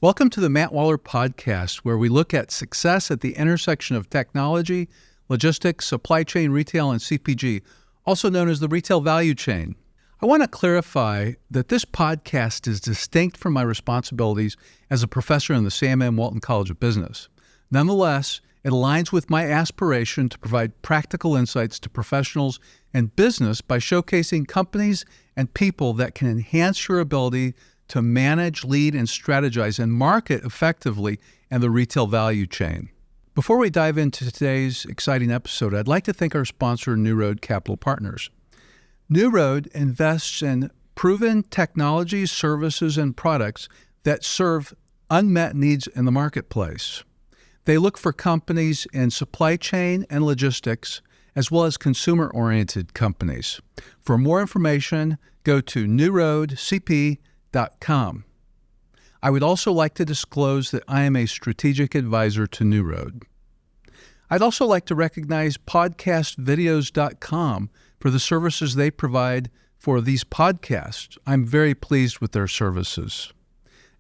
Welcome to the Matt Waller Podcast, where we look at success at the intersection of technology, logistics, supply chain, retail, and CPG, also known as the retail value chain. I want to clarify that this podcast is distinct from my responsibilities as a professor in the Sam M. Walton College of Business. Nonetheless, it aligns with my aspiration to provide practical insights to professionals and business by showcasing companies and people that can enhance your ability to manage, lead, and strategize and market effectively in the retail value chain. Before we dive into today's exciting episode, I'd like to thank our sponsor, New Road Capital Partners. New Road invests in proven technologies, services, and products that serve unmet needs in the marketplace. They look for companies in supply chain and logistics, as well as consumer-oriented companies. For more information, go to newroadcp.com. I would also like to disclose that I am a strategic advisor to New Road. I'd also like to recognize podcastvideos.com for the services they provide for these podcasts. I'm very pleased with their services.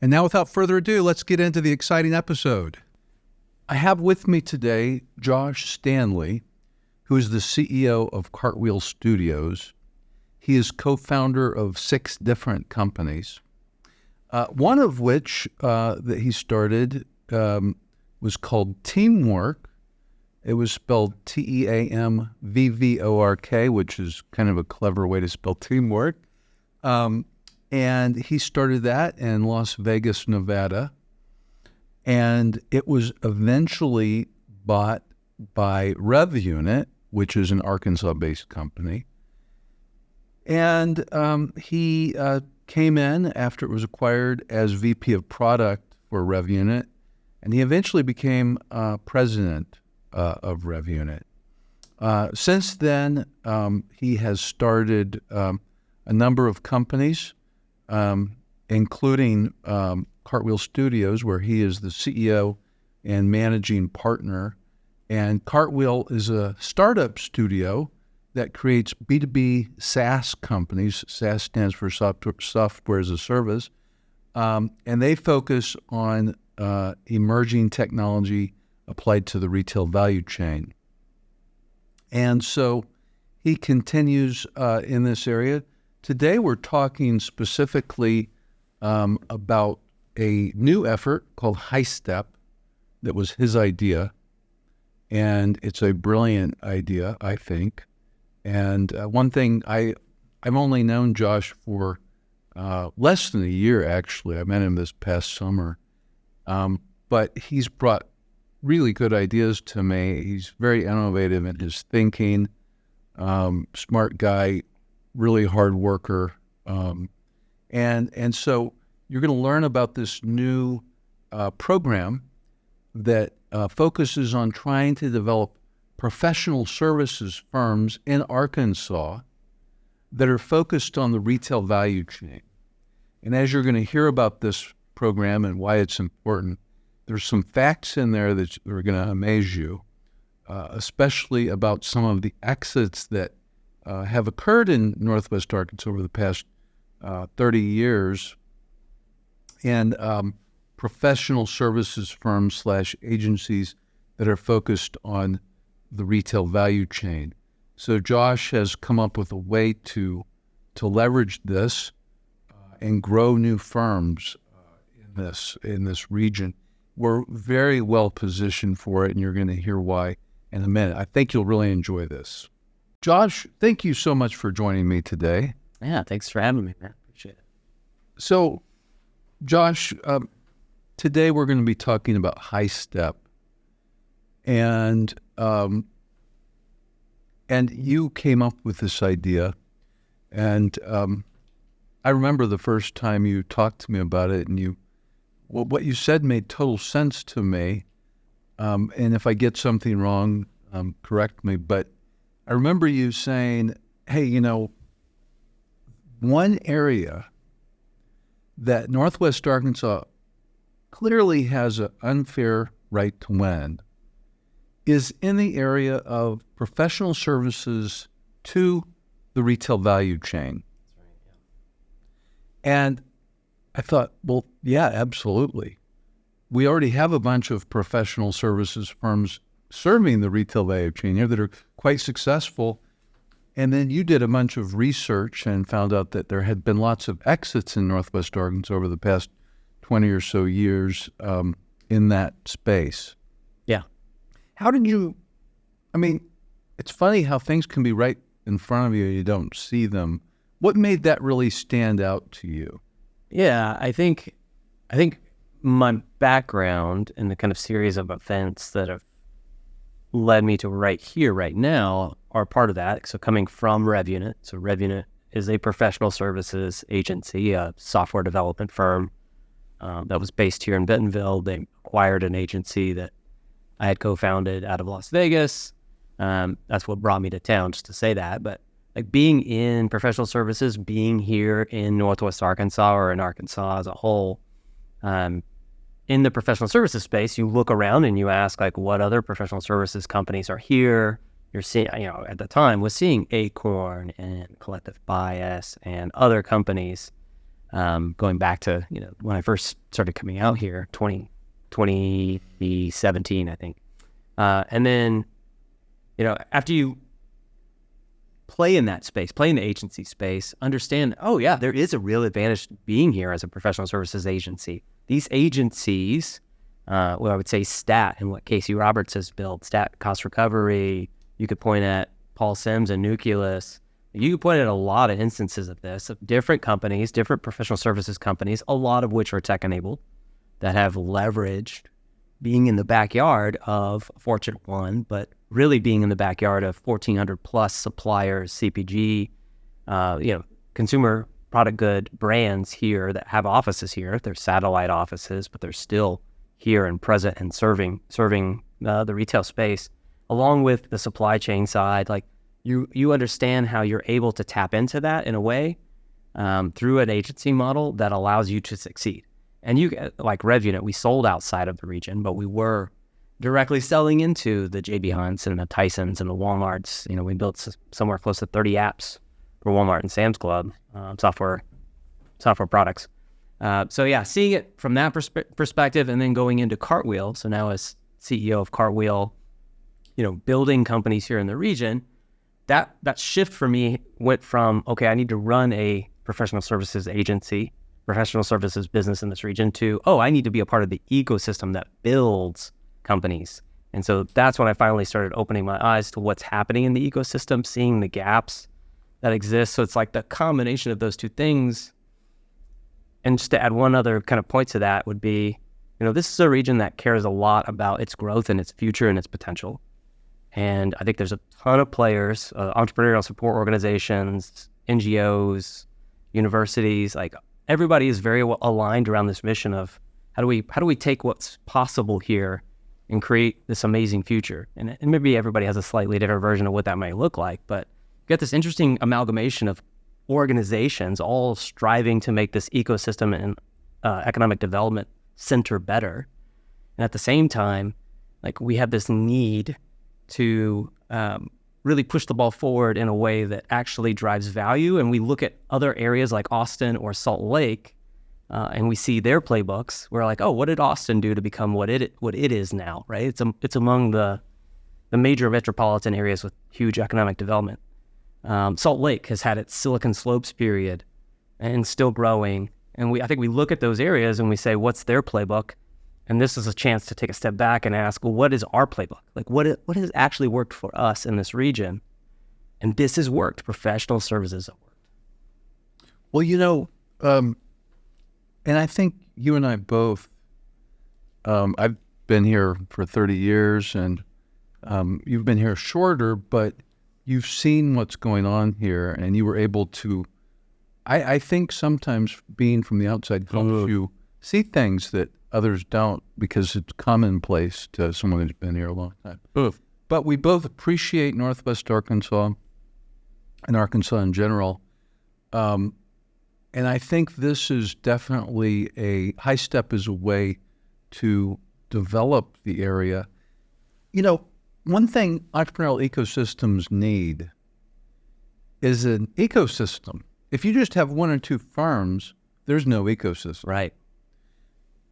And now, without further ado, let's get into the exciting episode. I have with me today Josh Stanley, who is the CEO of Cartwheel Studios. He is co-founder of 6 different companies. One of which that he started was called Teamwork. It was spelled Teamvvork, which is kind of a clever way to spell teamwork. And he started that in Las Vegas, Nevada. And it was eventually bought by RevUnit, which is an Arkansas-based company. And he came in after it was acquired as VP of Product for RevUnit, and he eventually became president of RevUnit. Since then, he has started a number of companies, including Cartwheel Studios, where he is the CEO and managing partner. And Cartwheel is a startup studio that creates B2B SaaS companies. SaaS stands for software as a service. And they focus on emerging technology applied to the retail value chain. And so he continues in this area. Today we're talking specifically about a new effort called Highstep that was his idea. And it's a brilliant idea, I think. And one thing, I've only known Josh for less than a year, actually. I met him this past summer. But he's brought really good ideas to me. He's very innovative in his thinking, smart guy, really hard worker. And so you're going to learn about this new program that focuses on trying to develop professional services firms in Arkansas that are focused on the retail value chain. And as you're going to hear about this program and why it's important, there's some facts in there that are going to amaze you, especially about some of the exits that have occurred in Northwest Arkansas over the past 30 years, and professional services firms / agencies that are focused on the retail value chain. So Josh has come up with a way to leverage this and grow new firms in this region. We're very well positioned for it, and you're going to hear why in a minute. I think you'll really enjoy this. Josh, thank you so much for joining me today. Yeah, thanks for having me, man. Appreciate it. So, Josh, today we're going to be talking about Highstep. And you came up with this idea, and I remember the first time you talked to me about it, and what you said made total sense to me. And if I get something wrong, correct me. But I remember you saying, "Hey, one area that Northwest Arkansas clearly has an unfair right to win is in the area of professional services to the retail value chain." That's right, yeah. And I thought, well, yeah, absolutely. we already have a bunch of professional services firms serving the retail value chain here that are quite successful. And then you did a bunch of research and found out that there had been lots of exits in Northwest Arkansas over the past 20 or so years in that space. Yeah. How did you, I mean, it's funny how things can be right in front of you and you don't see them. What made that really stand out to you? Yeah, I think my background and the kind of series of events that have led me to right here, right now, are part of that. So coming from RevUnit. So RevUnit is a professional services agency, a software development firm that was based here in Bentonville. They acquired an agency that I had co-founded out of Las Vegas. That's what brought me to town, just to say that. But like being in professional services, being here in Northwest Arkansas or in Arkansas as a whole, in the professional services space, you look around and you ask like what other professional services companies are here. You're seeing, at the time was seeing Acorn and Collective Bias and other companies, going back to, when I first started coming out here, 2017, I think. And then, after you play in that space, play in the agency space, understand, oh yeah, there is a real advantage to being here as a professional services agency. These agencies, I would say STAT and what Casey Roberts has built, STAT cost recovery. You could point at Paul Sims and Nucleus. You could point at a lot of instances of this, of different companies, different professional services companies, a lot of which are tech-enabled, that have leveraged being in the backyard of Fortune 1, but really being in the backyard of 1,400 plus suppliers, CPG, consumer product good brands here that have offices here. They're satellite offices, but they're still here and present and serving the retail space, along with the supply chain side. Like you understand how you're able to tap into that in a way through an agency model that allows you to succeed. And you, like RevUnit, we sold outside of the region, but we were directly selling into the J.B. Hunts and the Tysons and the Walmarts. We built somewhere close to 30 apps for Walmart and Sam's Club, software products. Seeing it from that perspective, and then going into Cartwheel. So now as CEO of Cartwheel, building companies here in the region, that shift for me went from, okay, I need to run a professional services agency, professional services business in this region, to, oh, I need to be a part of the ecosystem that builds companies. And so that's when I finally started opening my eyes to what's happening in the ecosystem, seeing the gaps that exist. So it's like the combination of those two things. And just to add one other kind of point to that would be, this is a region that cares a lot about its growth and its future and its potential. And I think there's a ton of players, entrepreneurial support organizations, NGOs, universities, like everybody is very well aligned around this mission of how do we take what's possible here and create this amazing future. And maybe everybody has a slightly different version of what that might look like, but you get this interesting amalgamation of organizations all striving to make this ecosystem and economic development center better. And at the same time, like we have this need to really push the ball forward in a way that actually drives value. And we look at other areas like Austin or Salt Lake, and we see their playbooks. We're like, oh, what did Austin do to become what it is now, right? It's among the major metropolitan areas with huge economic development. Salt Lake has had its Silicon Slopes period and still growing. And I think we look at those areas and we say, what's their playbook? And this is a chance to take a step back and ask, well, what is our playbook? Like what has actually worked for us in this region? And this has worked. Professional services have worked. Well, and I think you and I both, I've been here for 30 years and you've been here shorter, but you've seen what's going on here and you were able to, I think sometimes being from the outside helps you see things that others don't because it's commonplace to someone who's been here a long time. But we both appreciate Northwest Arkansas and Arkansas in general. And I think this is definitely Highstep is a way to develop the area. One thing entrepreneurial ecosystems need is an ecosystem. If you just have one or two firms, there's no ecosystem. Right.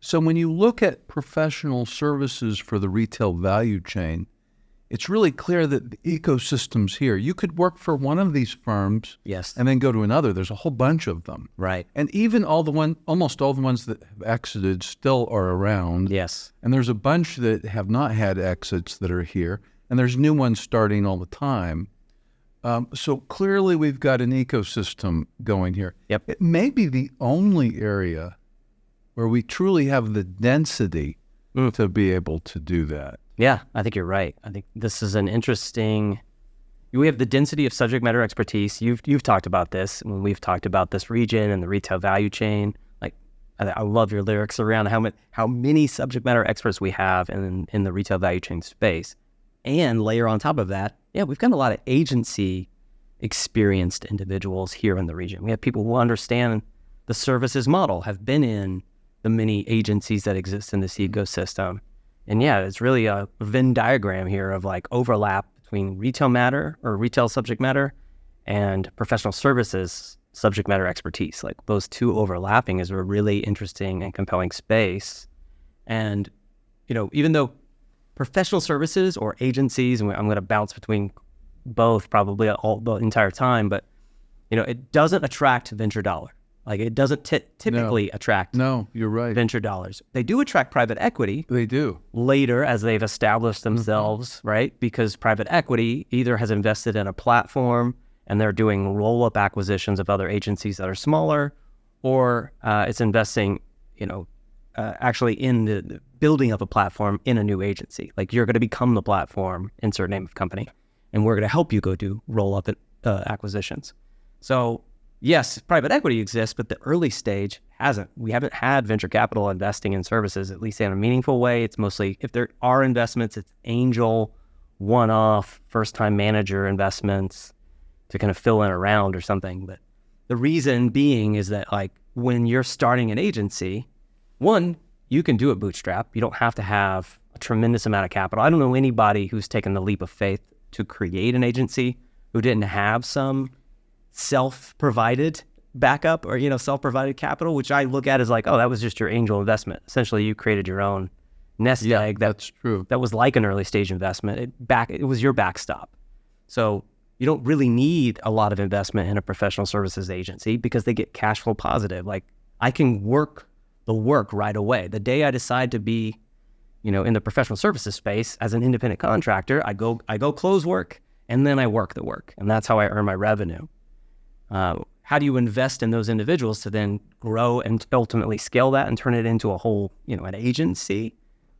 So when you look at professional services for the retail value chain, it's really clear that the ecosystem's here. You could work for one of these firms Yes. and then go to another. There's a whole bunch of them. Right. And even almost all the ones that have exited still are around. Yes. And there's a bunch that have not had exits that are here. And there's new ones starting all the time. So clearly we've got an ecosystem going here. Yep. It may be the only area where we truly have the density to be able to do that. Yeah, I think you're right. I think this is an interesting. We have the density of subject matter expertise. You've talked about this when we've talked about this region and the retail value chain. Like, I love your lyrics around how many subject matter experts we have in the retail value chain space, and layer on top of that, yeah, we've got a lot of agency experienced individuals here in the region. We have people who understand the services model, have been in the many agencies that exist in this ecosystem. And yeah, it's really a Venn diagram here of like overlap between retail matter or retail subject matter and professional services subject matter expertise. Like those two overlapping is a really interesting and compelling space. And, even though professional services or agencies, and I'm going to bounce between both probably the entire time, but, it doesn't attract venture dollar. Like it doesn't typically attract. No, you're right. Venture dollars. They do attract private equity. They do. Later as they've established themselves, right? Because private equity either has invested in a platform and they're doing roll-up acquisitions of other agencies that are smaller, or it's investing, actually in the building of a platform in a new agency. Like you're going to become the platform, insert name of company, and we're going to help you go do roll-up acquisitions. So yes, private equity exists, but the early stage hasn't. We haven't had venture capital investing in services, at least in a meaningful way. It's mostly, if there are investments, it's angel, one-off, first-time manager investments to kind of fill in around or something. But the reason being is that like when you're starting an agency, one, you can do it bootstrap. You don't have to have a tremendous amount of capital. I don't know anybody who's taken the leap of faith to create an agency who didn't have some self-provided backup or, self-provided capital, which I look at as like, oh, that was just your angel investment. Essentially, you created your own nest egg. That's true. That was like an early stage investment. It was your backstop. So you don't really need a lot of investment in a professional services agency because they get cash flow positive. Like I can work the work right away. The day I decide to be, in the professional services space as an independent contractor, I go close work and then I work the work. And that's how I earn my revenue. How do you invest in those individuals to then grow and ultimately scale that and turn it into a whole, an agency?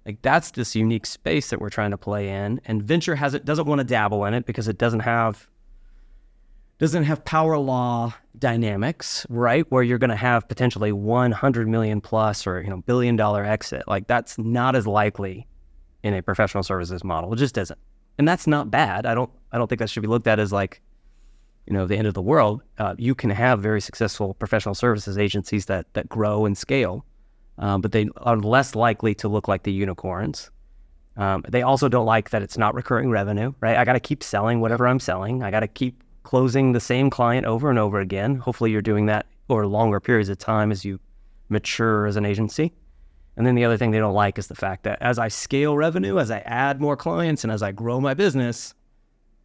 Like that's this unique space that we're trying to play in. And venture doesn't want to dabble in it because it doesn't have power law dynamics, right? Where you're going to have potentially 100 million plus or, $1 billion exit. Like that's not as likely in a professional services model. It just isn't. And that's not bad. I don't think that should be looked at as like, the end of the world. You can have very successful professional services agencies that grow and scale, but they are less likely to look like the unicorns. They also don't like that it's not recurring revenue, right? I got to keep selling whatever I'm selling. I got to keep closing the same client over and over again. Hopefully you're doing that over longer periods of time as you mature as an agency. And then the other thing they don't like is the fact that as I scale revenue, as I add more clients, and as I grow my business,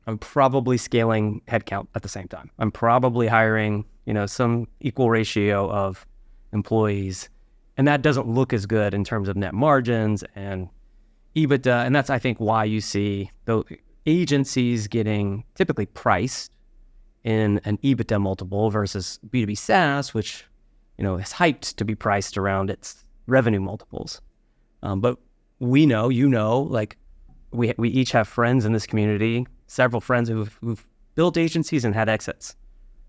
I'm probably scaling headcount at the same time. I'm probably hiring, some equal ratio of employees. And that doesn't look as good in terms of net margins and EBITDA. And that's, I think, why you see the agencies getting typically priced in an EBITDA multiple versus B2B SaaS, which, is hyped to be priced around its revenue multiples. But we know, like we each have friends in this community, several friends who've built agencies and had exits.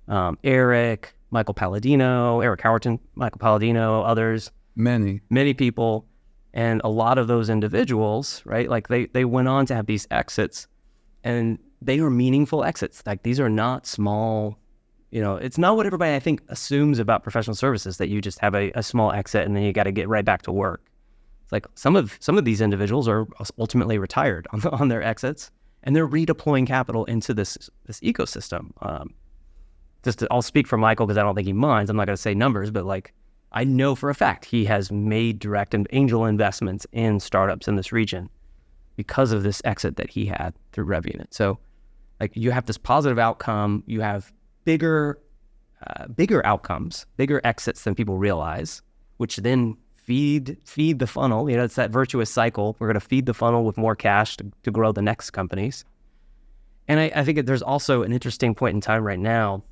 Eric Howerton, Michael Palladino, others. Many people. And a lot of those individuals, right, like they went on to have these exits and they were meaningful exits. Like these are not small, it's not what everybody I think assumes about professional services, that you just have a small exit and then you got to get right back to work. It's like some of these individuals are ultimately retired on their exits. And they're redeploying capital into this ecosystem. I'll speak for Michael because I don't think he minds. I'm not going to say numbers, but like I know for a fact he has made direct and angel investments in startups in this region because of this exit that he had through RevUnit. So like you have this positive outcome, you have bigger outcomes, bigger exits than people realize, which then feed the funnel. It's that virtuous cycle. We're going to feed the funnel with more cash to grow the next companies. And I think there's also an interesting point in time right now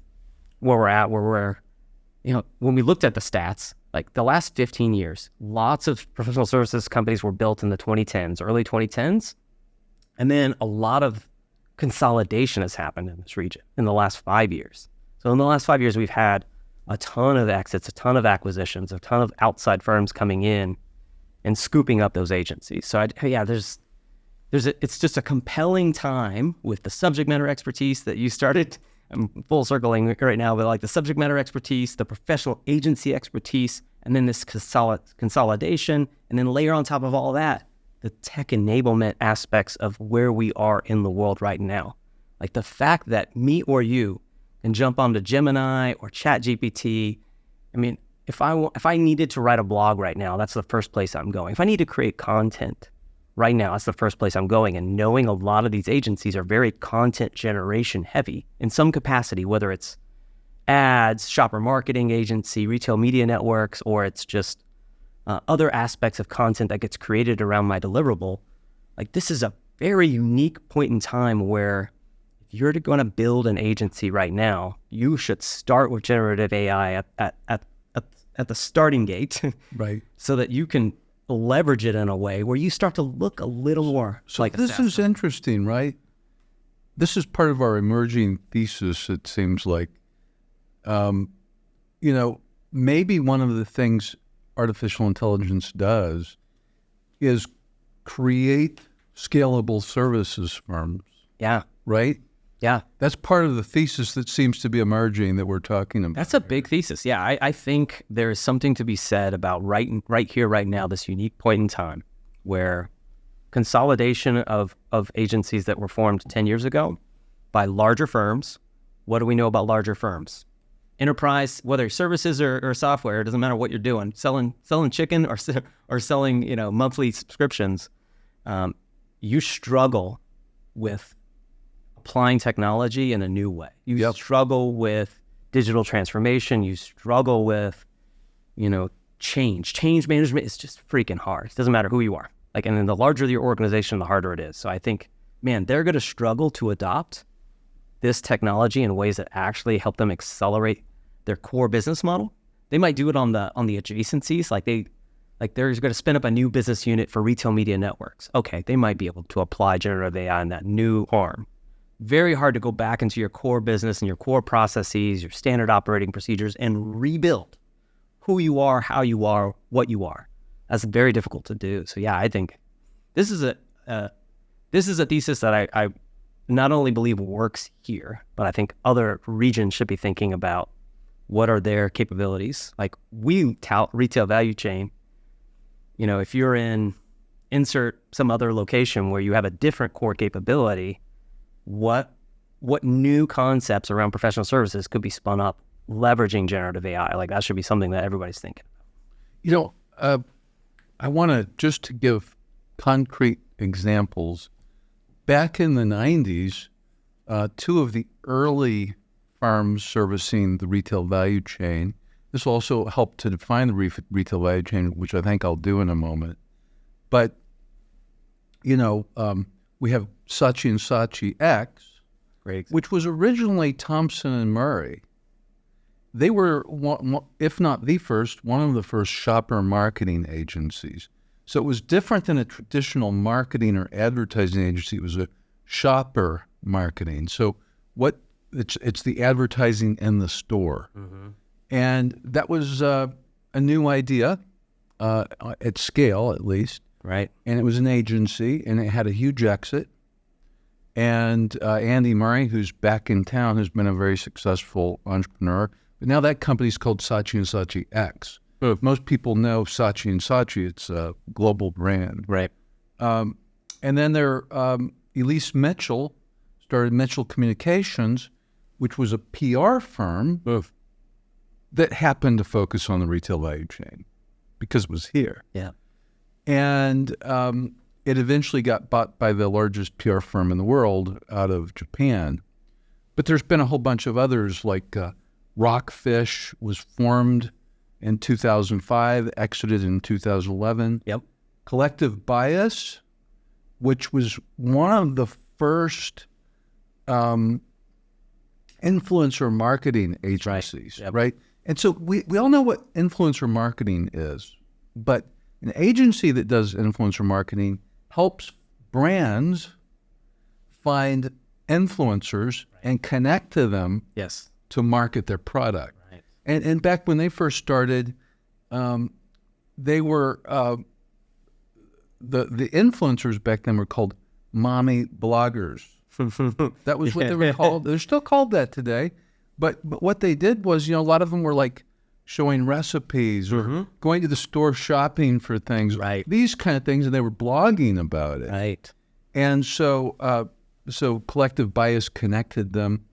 where we're, when we looked at the stats, like the last 15 years, lots of professional services companies were built in the 2010s, early 2010s. And then a lot of consolidation has happened in this region in the last 5 years. So in the last 5 years, we've had a ton of exits, a ton of acquisitions, a ton of outside firms coming in and scooping up those agencies. So it's just a compelling time with the subject matter expertise that you started. I'm full circling right now, but like the subject matter expertise, the professional agency expertise, and then this consolidation, and then layer on top of all that, the tech enablement aspects of where we are in the world right now. Like the fact that me or you can jump onto Gemini or ChatGPT. I mean, if I needed to write a blog right now, that's the first place I'm going. If I need to create content right now, that's the first place I'm going. And knowing a lot of these agencies are very content generation heavy in some capacity, whether it's ads, shopper marketing agency, retail media networks, or it's just other aspects of content that gets created around my deliverable. Like this is a very unique point in time where if you're going to build an agency right now, you should start with generative AI at the starting gate, right? So that you can leverage it in a way where you start to look a little more like a this is interesting, right? This is part of our emerging thesis, it seems like. Maybe one of the things artificial intelligence does is create scalable services firms. Yeah. Right? Yeah. That's part of the thesis that seems to be emerging that we're talking about. That's a big thesis. Yeah. I think there's something to be said about right here, right now, this unique point in time where consolidation of agencies that were formed 10 years ago by larger firms. What do we know about larger firms? Enterprise, whether services or software, it doesn't matter what you're doing, selling chicken or selling, monthly subscriptions. You struggle with applying technology in a new way. You struggle with digital transformation. You struggle with, change. Change management is just freaking hard. It doesn't matter who you are. And then the larger your organization, the harder it is. So I think, man, they're going to struggle to adopt this technology in ways that actually help them accelerate their core business model. They might do it on the adjacencies. They're going to spin up a new business unit for retail media networks. Okay, they might be able to apply generative AI in that new arm. Very hard to go back into your core business and your core processes, your standard operating procedures, and rebuild who you are, how you are, what you are. That's very difficult to do. So yeah, I think this is a thesis that I not only believe works here, but I think other regions should be thinking about what are their capabilities. Like we tout retail value chain. If you're insert some other location where you have a different core capability, what new concepts around professional services could be spun up leveraging generative AI? Like that should be something that everybody's thinking about. I want to just to give concrete examples. Back in the 90s, two of the early firms servicing the retail value chain, this also helped to define the retail value chain, which I think I'll do in a moment. But, we have Saatchi & Saatchi X, which was originally Thompson & Murray. They were, if not the first, one of the first shopper marketing agencies. So it was different than a traditional marketing or advertising agency. It was a shopper marketing. So it's the advertising in the store. Mm-hmm. And that was a new idea, at scale at least. Right. And it was an agency, and it had a huge exit. And Andy Murray, who's back in town, has been a very successful entrepreneur. But now that company's called Saatchi & Saatchi X. Most people know Saatchi & Saatchi. It's a global brand. Right. And then Elise Mitchell started Mitchell Communications, which was a PR firm. that happened to focus on the retail value chain because it was here. Yeah. And it eventually got bought by the largest PR firm in the world out of Japan. But there's been a whole bunch of others, like Rockfish was formed in 2005, exited in 2011. Yep. Collective Bias, which was one of the first influencer marketing agencies, right? And so we all know what influencer marketing is, but an agency that does influencer marketing helps brands find influencers and connect to them to market their product. Right. And back when they first started, they were the influencers back then were called mommy bloggers. That was what they were called. They're still called that today. But what they did was, a lot of them were like showing recipes or going to the store shopping for things, right? These kind of things, and they were blogging about it, right? And so Collective Bias connected them.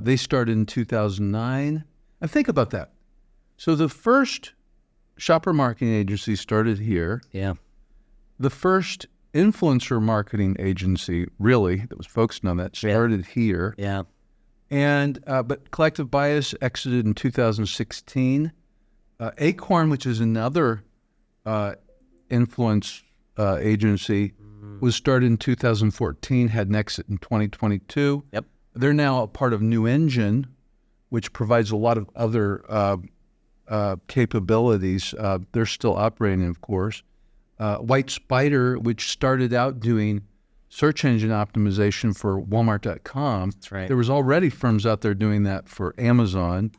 They started in 2009. And think about that. So the first shopper marketing agency started here. Yeah. The first influencer marketing agency, really, that was focused on that, started here. Yeah. And but Collective Bias exited in 2016. Acorn, which is another influence agency, was started in 2014, had an exit in 2022. Yep. They're now a part of New Engine, which provides a lot of other capabilities. They're still operating, of course. White Spider, which started out doing search engine optimization for Walmart.com. That's right. There was already firms out there doing that for Amazon.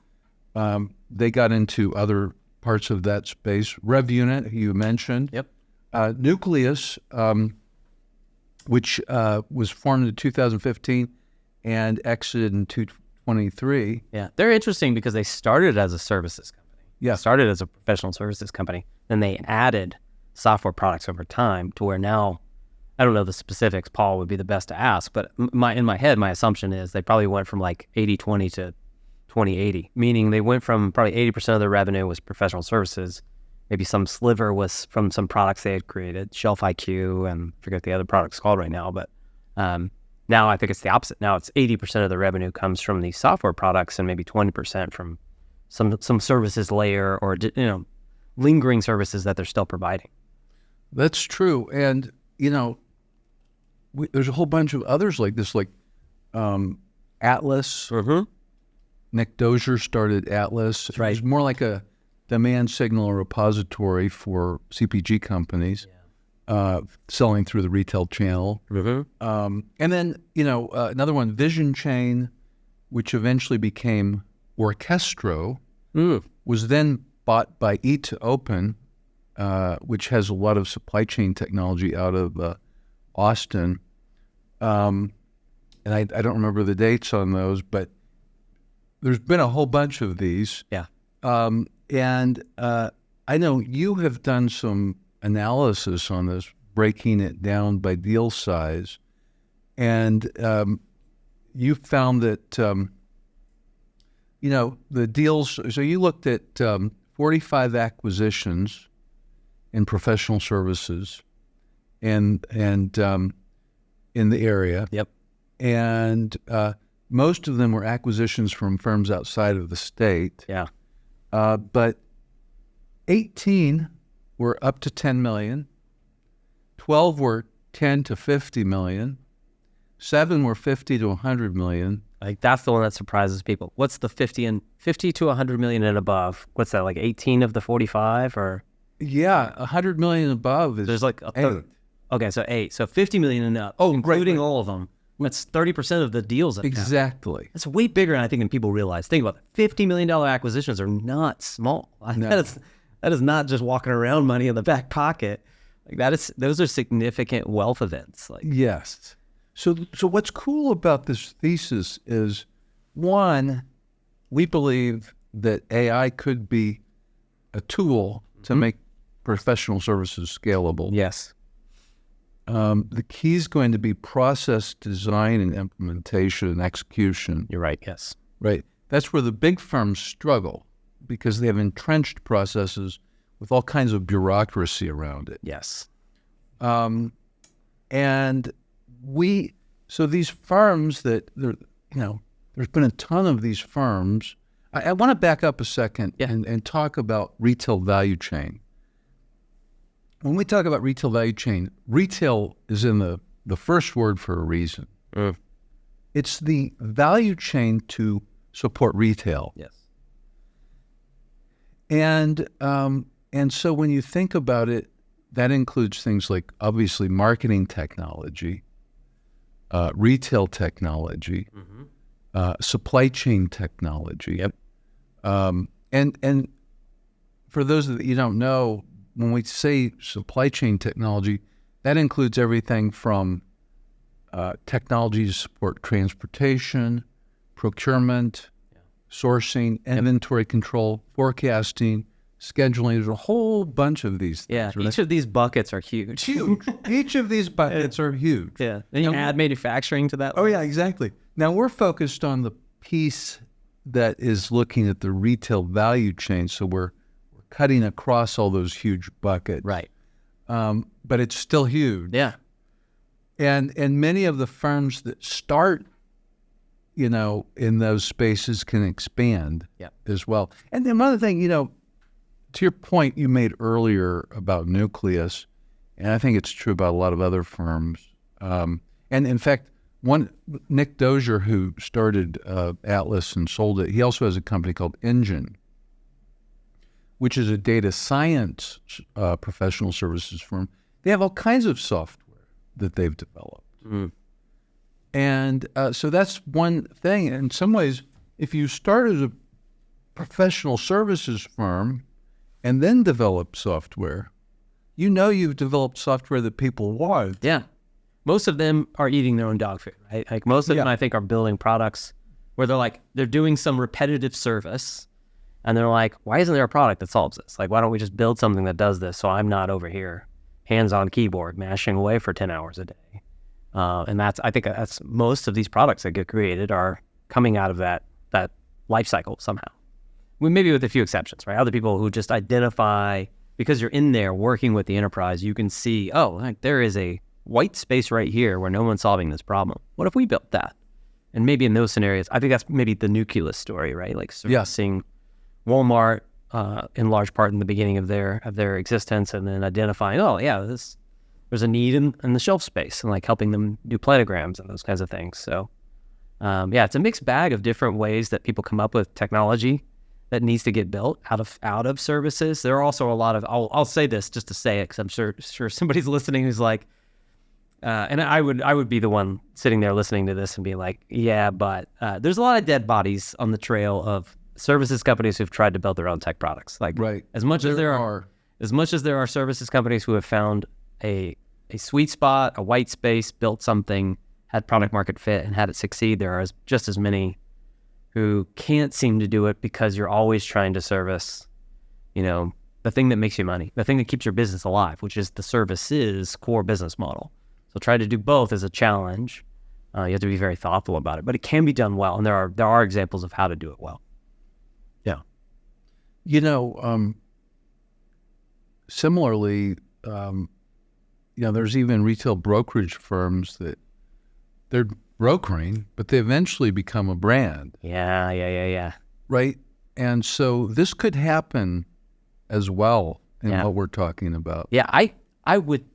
They got into other parts of that space. RevUnit, you mentioned. Yep. Nucleus, which was formed in 2015 and exited in 2023. Yeah, they're interesting because they started as a services company. Yeah. Started as a professional services company. Then they added software products over time to where now, I don't know the specifics, Paul would be the best to ask, but in my head, my assumption is they probably went from like 80-20 to 20-80, meaning they went from probably 80% of their revenue was professional services. Maybe some sliver was from some products they had created, Shelf IQ, and I forget the other product's called right now, but now I think it's the opposite. Now it's 80% of the revenue comes from these software products and maybe 20% from some services layer or, lingering services that they're still providing. That's true. And, there's a whole bunch of others like this, like Atlas. Nick Dozier started Atlas. That's right. It was more like a demand signal repository for CPG companies, selling through the retail channel. And then, another one, Vision Chain, which eventually became Orchestro, was then bought by E2Open, which has a lot of supply chain technology out of Austin. And I don't remember the dates on those, but there's been a whole bunch of these. Yeah. And I know you have done some analysis on this, breaking it down by deal size. And you found that, the deals, so you looked at 45 acquisitions in professional services and in the area. Yep. And most of them were acquisitions from firms outside of the state. Yeah. But 18 were up to 10 million, 12 were 10 to 50 million, 7 were 50 to 100 million. Like that's the one that surprises people. What's the 50 to 100 million and above? What's that, like 18 of the 45 or? Yeah, 100 million above is there's like a third. 8. Okay, so 8. So 50 million and up, including all of them. That's 30% of the deals. Exactly. That's way bigger, I think, than people realize. Think about it. $50 million acquisitions are not small. No. That is not just walking around money in the back pocket. Like those are significant wealth events. Like yes. So what's cool about this thesis is, one, we believe that AI could be a tool to make professional services scalable. Yes. The key is going to be process design and implementation and execution. You're right. Yes. Right. That's where the big firms struggle, because they have entrenched processes with all kinds of bureaucracy around it. Yes. And so these firms that, there's been a ton of these firms. I want to back up a second and talk about retail value chain. When we talk about retail value chain, retail is in the first word for a reason. It's the value chain to support retail. Yes. And so when you think about it, that includes things like, obviously, marketing technology, retail technology, supply chain technology. Yep. And for those that you don't know, when we say supply chain technology, that includes everything from technology to support transportation, procurement, sourcing, inventory control, forecasting, scheduling. There's a whole bunch of these things. Yeah, Right? each of these buckets are huge. Huge. Each of these buckets are huge. Yeah. Then you add manufacturing to that. Oh, yeah, exactly. Now, we're focused on the piece that is looking at the retail value chain, so we're cutting across all those huge buckets. Right. But it's still huge. Yeah. And many of the firms that start, in those spaces can expand as well. And then another thing, to your point you made earlier about Nucleus, and I think it's true about a lot of other firms. And in fact, Nick Dozier, who started Atlas and sold it, he also has a company called Engine, which is a data science professional services firm. They have all kinds of software that they've developed. And so that's one thing. In some ways, if you start as a professional services firm and then develop software, you've developed software that people want. Yeah. Most of them are eating their own dog food, right? Like most of them, I think, are building products where they're doing some repetitive service, and they're like, why isn't there a product that solves this? Like, why don't we just build something that does this so I'm not over here hands-on keyboard mashing away for 10 hours a day? And I think that's most of these products that get created are coming out of that life cycle somehow. Maybe with a few exceptions, right? Other people who just identify, because you're in there working with the enterprise, you can see, there is a white space right here where no one's solving this problem. What if we built that? And maybe in those scenarios, I think that's maybe the Nucleus story, right? Like servicing Walmart in large part in the beginning of their existence, and then identifying, there's a need in the shelf space, and like helping them do planograms and those kinds of things. So it's a mixed bag of different ways that people come up with technology that needs to get built out of services. There are also a lot of, I'll say this just to say it, because I'm sure somebody's listening who's like, and I would be the one sitting there listening to this and be like, but there's a lot of dead bodies on the trail of services companies who've tried to build their own tech products. Like, right. As much as there are services companies who have found a sweet spot, a white space, built something, had product market fit, and had it succeed, there are just as many who can't seem to do it because you're always trying to service, the thing that makes you money, the thing that keeps your business alive, which is the services core business model. So try to do both as a challenge. You have to be very thoughtful about it, but it can be done well, and there are examples of how to do it well. Yeah. Similarly, there's even retail brokerage firms that they're brokering, but they eventually become a brand. Yeah. Right? And so this could happen as well in what we're talking about. Yeah, I would.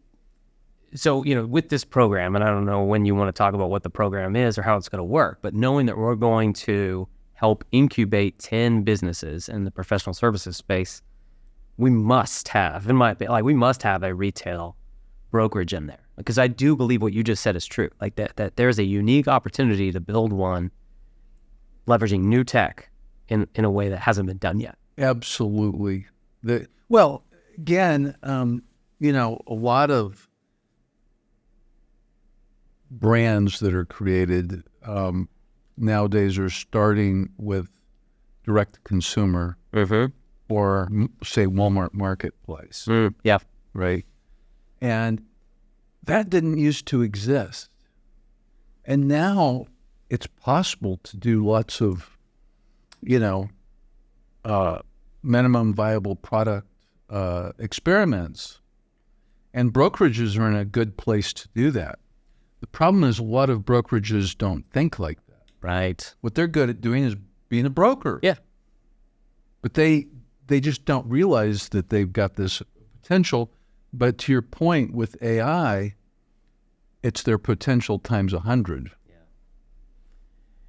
So, with this program, and I don't know when you want to talk about what the program is or how it's going to work, but knowing that we're going to help incubate 10 businesses in the professional services space, we must have, in my opinion, we must have a retail brokerage in there. Because I do believe what you just said is true. Like that there's a unique opportunity to build one leveraging new tech in a way that hasn't been done yet. Absolutely. Again, a lot of brands that are created nowadays are starting with direct consumer or say Walmart Marketplace. Yeah. Right. And that didn't used to exist. And now it's possible to do lots of, minimum viable product experiments. And brokerages are in a good place to do that. The problem is a lot of brokerages don't think like that. Right. What they're good at doing is being a broker. Yeah. But they just don't realize that they've got this potential. But to your point with AI, it's their potential times 100.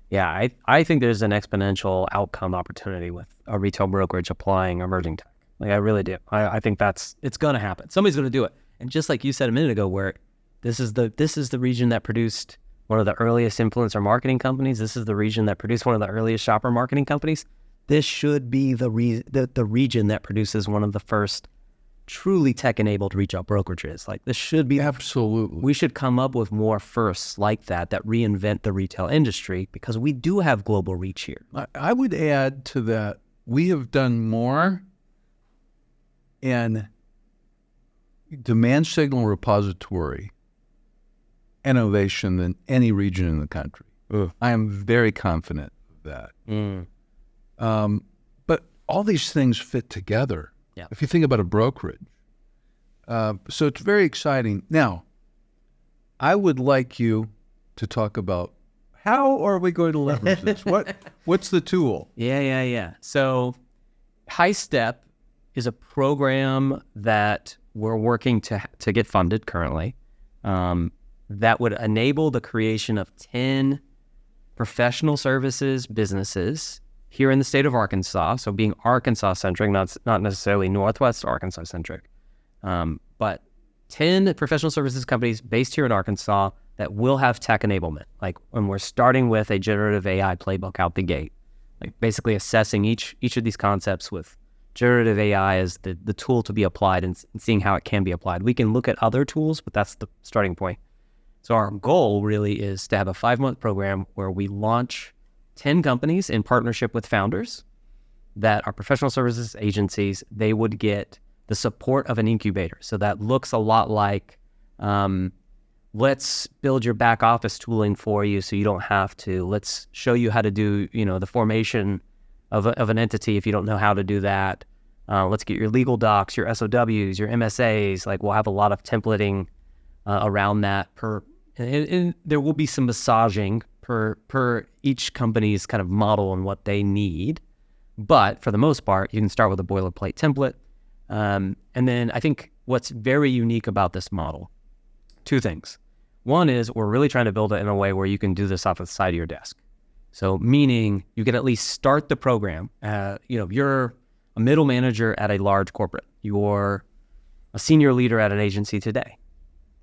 Yeah, I think there's an exponential outcome opportunity with a retail brokerage applying emerging tech. Like I really do. I think it's going to happen. Somebody's going to do it. And just like you said a minute ago, where this is the region that produced one of the earliest influencer marketing companies. This is the region that produced one of the earliest shopper marketing companies. This should be the region that produces one of the first truly tech-enabled retail brokerages. Like this should be absolutely. We should come up with more firsts like that reinvent the retail industry, because we do have global reach here. I would add to that, we have done more in demand signal repository innovation than any region in the country. I am very confident of that. But all these things fit together. Yeah. If you think about a brokerage. So it's very exciting. Now, I would like you to talk about how are we going to leverage this? What's the tool? Yeah. So Highstep is a program that we're working to get funded currently, that would enable the creation of 10 professional services businesses here in the state of Arkansas. So being Arkansas-centric, not necessarily Northwest Arkansas-centric, but 10 professional services companies based here in Arkansas that will have tech enablement. Like when we're starting with a generative AI playbook out the gate, like basically assessing each of these concepts with generative AI as the tool to be applied and seeing how it can be applied. We can look at other tools, but that's the starting point. So our goal really is to have a 5-month program where we launch 10 companies in partnership with founders that are professional services agencies. They would get the support of an incubator. So that looks a lot like, let's build your back office tooling for you so you don't have to. Let's show you how to do, the formation of an entity if you don't know how to do that. Let's get your legal docs, your SOWs, your MSAs. Like we'll have a lot of templating around that and there will be some massaging per each company's kind of model and what they need. But for the most part, you can start with a boilerplate template. And then I think what's very unique about this model, 2 things. One is we're really trying to build it in a way where you can do this off the side of your desk. So meaning you can at least start the program. You're a middle manager at a large corporate. You're a senior leader at an agency today,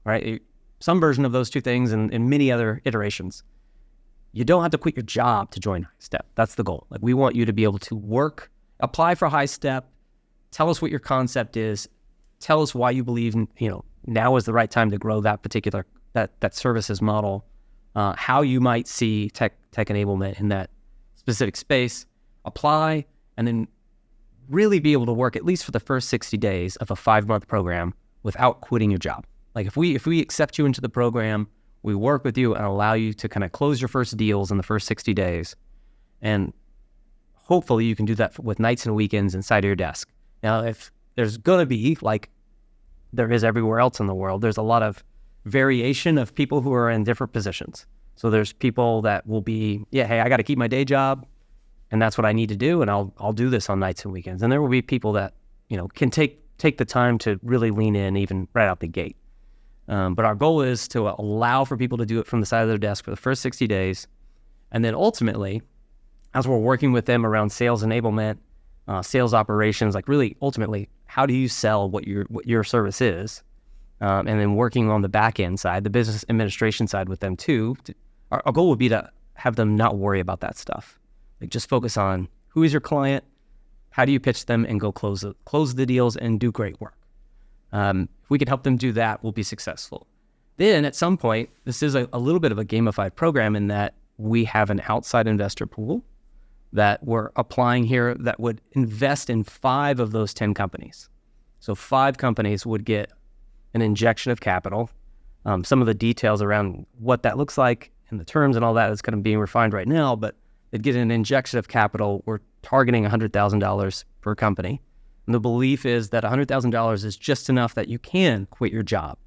right? Some version of those 2 things and many other iterations. You don't have to quit your job to join Highstep. That's the goal. Like we want you to be able to apply for Highstep, tell us what your concept is, tell us why you believe, now is the right time to grow that particular, that services model, how you might see tech enablement in that specific space, apply, and then really be able to work at least for the first 60 days of a 5-month program without quitting your job. Like if we accept you into the program, we work with you and allow you to kind of close your first deals in the first 60 days. And hopefully you can do that with nights and weekends inside of your desk. Now, if there's going to be, like there is everywhere else in the world, there's a lot of variation of people who are in different positions. So there's people that will be, hey, I got to keep my day job and that's what I need to do. And I'll do this on nights and weekends. And there will be people that, can take the time to really lean in even right out the gate. But our goal is to allow for people to do it from the side of their desk for the first 60 days. And then ultimately, as we're working with them around sales enablement, sales operations, like really ultimately, how do you sell what your service is? And then working on the back end side, the business administration side with them too. Our goal would be to have them not worry about that stuff. Like just focus on who is your client, how do you pitch them, and go close the deals and do great work. If we can help them do that, we'll be successful. Then at some point, this is a little bit of a gamified program in that we have an outside investor pool that we're applying here that would invest in 5 of those 10 companies. So 5 companies would get an injection of capital. Some of the details around what that looks like and the terms and all that is kind of being refined right now, but they'd get an injection of capital. We're targeting $100,000 per company. And the belief is that $100,000 is just enough that you can quit your job,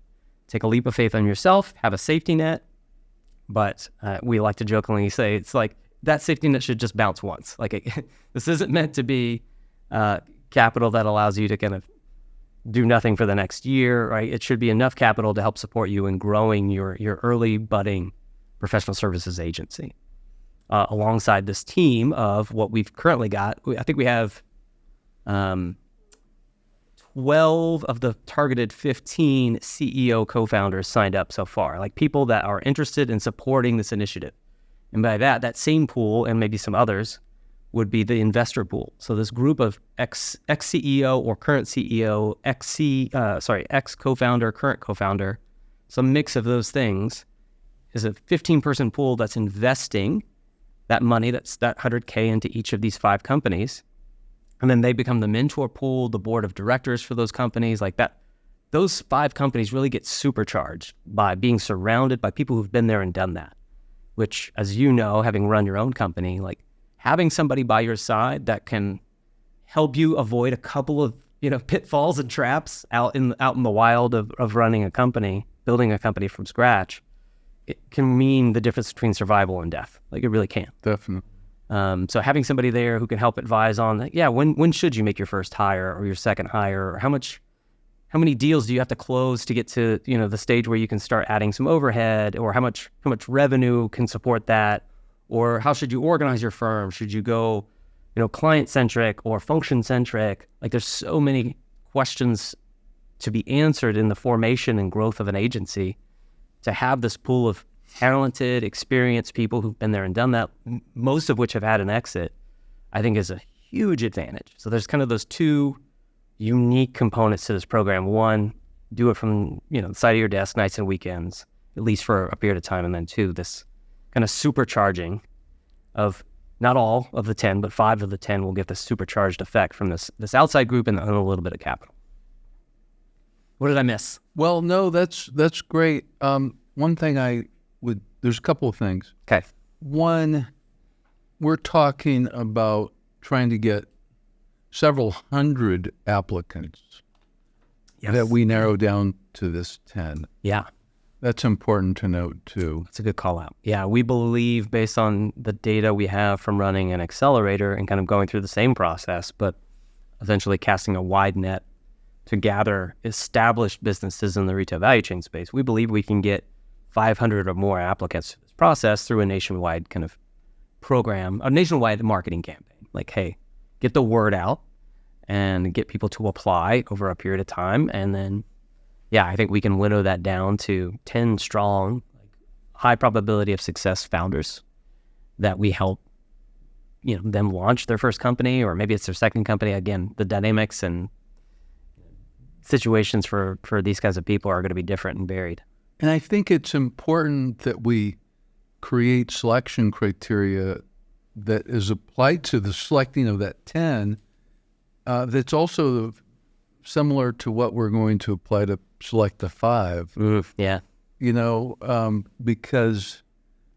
take a leap of faith on yourself, have a safety net. But we like to jokingly say it's like that safety net should just bounce once. Like this isn't meant to be capital that allows you to kind of do nothing for the next year, right? It should be enough capital to help support you in growing your early budding professional services agency. Alongside this team of what we've currently got, I think we have 12 of the targeted 15 CEO co-founders signed up so far, like people that are interested in supporting this initiative. And by that same pool and maybe some others would be the investor pool. So this group of ex-CEO or current CEO, ex-co-founder, current co-founder, some mix of those things is a 15-person pool that's investing that money, that's that 100K into each of these 5 companies. And then they become the mentor pool, the board of directors for those companies like that. Those 5 companies really get supercharged by being surrounded by people who've been there and done that, which, as you know, having run your own company, like having somebody by your side that can help you avoid a couple of, pitfalls and traps out in the wild of running a company, building a company from scratch, it can mean the difference between survival and death. Like it really can. Definitely. So having somebody there who can help advise on, when should you make your first hire or your second hire, or how many deals do you have to close to get to, the stage where you can start adding some overhead, or how much revenue can support that, or how should you organize your firm? Should you go, client-centric or function-centric? Like there's so many questions to be answered in the formation and growth of an agency. To have this pool of talented, experienced people who've been there and done that, most of which have had an exit, I think is a huge advantage. So there's kind of those 2 unique components to this program. One, do it from the side of your desk, nights and weekends, at least for a period of time. And then 2, this kind of supercharging of not all of the 10, but 5 of the 10 will get this supercharged effect from this outside group and a little bit of capital. What did I miss? Well, no, that's great. One thing there's a couple of things. Okay. One, we're talking about trying to get several hundred applicants that we narrow down to this 10. Yeah. That's important to note too. That's a good call out. Yeah, we believe based on the data we have from running an accelerator and kind of going through the same process, but eventually casting a wide net to gather established businesses in the retail value chain space, we believe we can get 500 or more applicants to this process through a nationwide kind of program, a nationwide marketing campaign. Like, hey, get the word out and get people to apply over a period of time. And then, I think we can winnow that down to 10 strong, high probability of success founders that we help, them launch their first company, or maybe it's their second company. Again, the dynamics and situations for these kinds of people are going to be different and varied. And I think it's important that we create selection criteria that is applied to the selecting of that 10 that's also similar to what we're going to apply to select the 5. Yeah. Because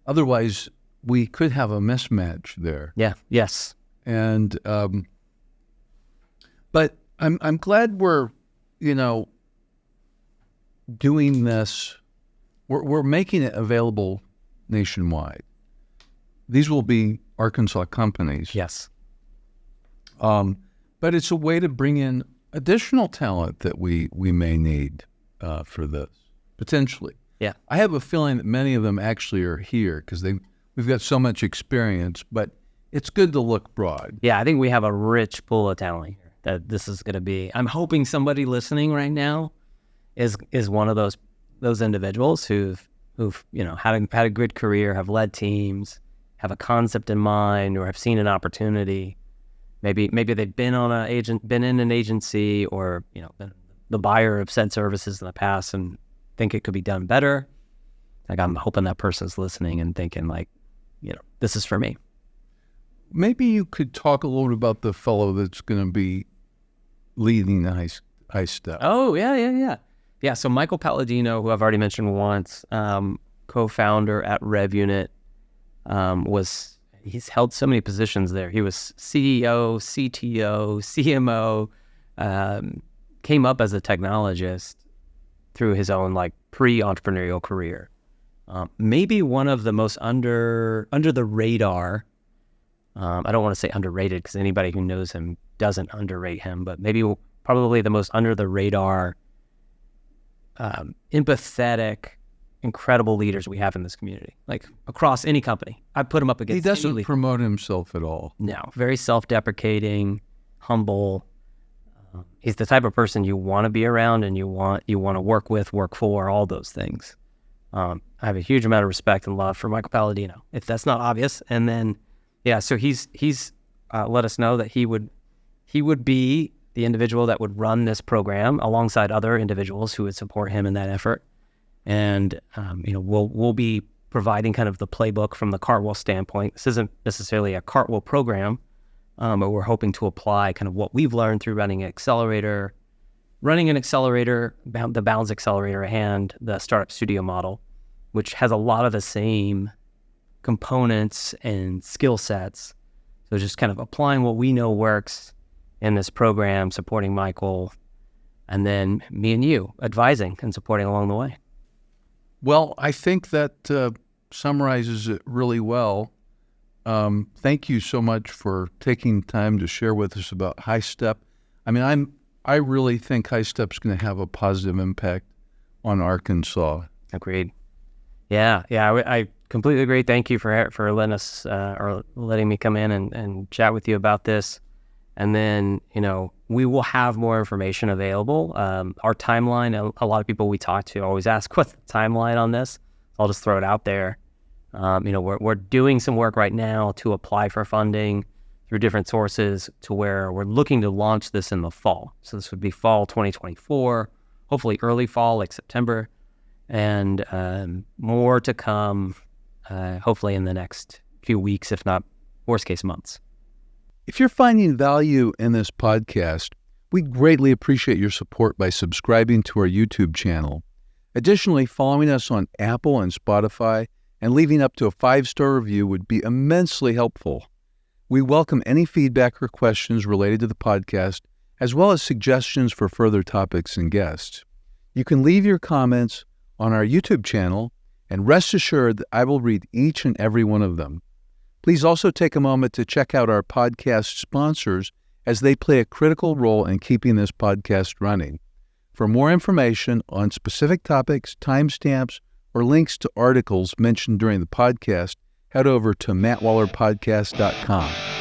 otherwise we could have a mismatch there. Yeah. Yes. And but I'm glad we're doing this. We're making it available nationwide. These will be Arkansas companies. Yes. But it's a way to bring in additional talent that we may need for this, potentially. Yeah. I have a feeling that many of them actually are here because we've got so much experience, but it's good to look broad. Yeah, I think we have a rich pool of talent here that this is going to be. I'm hoping somebody listening right now is one of those individuals who've had a good career, have led teams, have a concept in mind, or have seen an opportunity. Maybe they've been in an agency, or been the buyer of said services in the past and think it could be done better. Like, I'm hoping that person's listening and thinking this is for me. Maybe you could talk a little bit about the fellow that's going to be leading the Highstep. Oh, yeah. Yeah, so Michael Palladino, who I've already mentioned once, co-founder at RevUnit, was he's held so many positions there. He was CEO, CTO, CMO, came up as a technologist through his own like pre-entrepreneurial career. Maybe one of the most under the radar. I don't want to say underrated because anybody who knows him doesn't underrate him, but maybe probably the most under the radar, empathetic, incredible leaders we have in this community, like across any company. I put him up against. He doesn't promote himself at all. No, very self-deprecating, humble. He's the type of person you want to be around and you want to work with, work for, all those things. I have a huge amount of respect and love for Michael Palladino, if that's not obvious. And then, so he's let us know that he would be the individual that would run this program alongside other individuals who would support him in that effort. And we'll be providing kind of the playbook from the Cartwheel standpoint. This isn't necessarily a Cartwheel program, but we're hoping to apply kind of what we've learned through running an accelerator, the Bounds Accelerator, and the Startup Studio model, which has a lot of the same components and skill sets. So just kind of applying what we know works in this program, supporting Michael, and then me and you advising and supporting along the way. Well, I think that summarizes it really well. Thank you so much for taking time to share with us about Highstep. I mean, I really think Highstep's going to have a positive impact on Arkansas. Agreed. Yeah, I completely agree. Thank you for letting us or letting me come in and chat with you about this. And then, we will have more information available. Our timeline, a lot of people we talk to always ask, what's the timeline on this? I'll just throw it out there. We're doing some work right now to apply for funding through different sources to where we're looking to launch this in the fall. So this would be fall 2024, hopefully early fall, like September, and more to come, hopefully in the next few weeks, if not worst case months. If you're finding value in this podcast, we greatly appreciate your support by subscribing to our YouTube channel. Additionally, following us on Apple and Spotify and leaving up to a 5-star review would be immensely helpful. We welcome any feedback or questions related to the podcast, as well as suggestions for further topics and guests. You can leave your comments on our YouTube channel, and rest assured that I will read each and every one of them. Please also take a moment to check out our podcast sponsors, as they play a critical role in keeping this podcast running. For more information on specific topics, timestamps, or links to articles mentioned during the podcast, head over to mattwallerpodcast.com.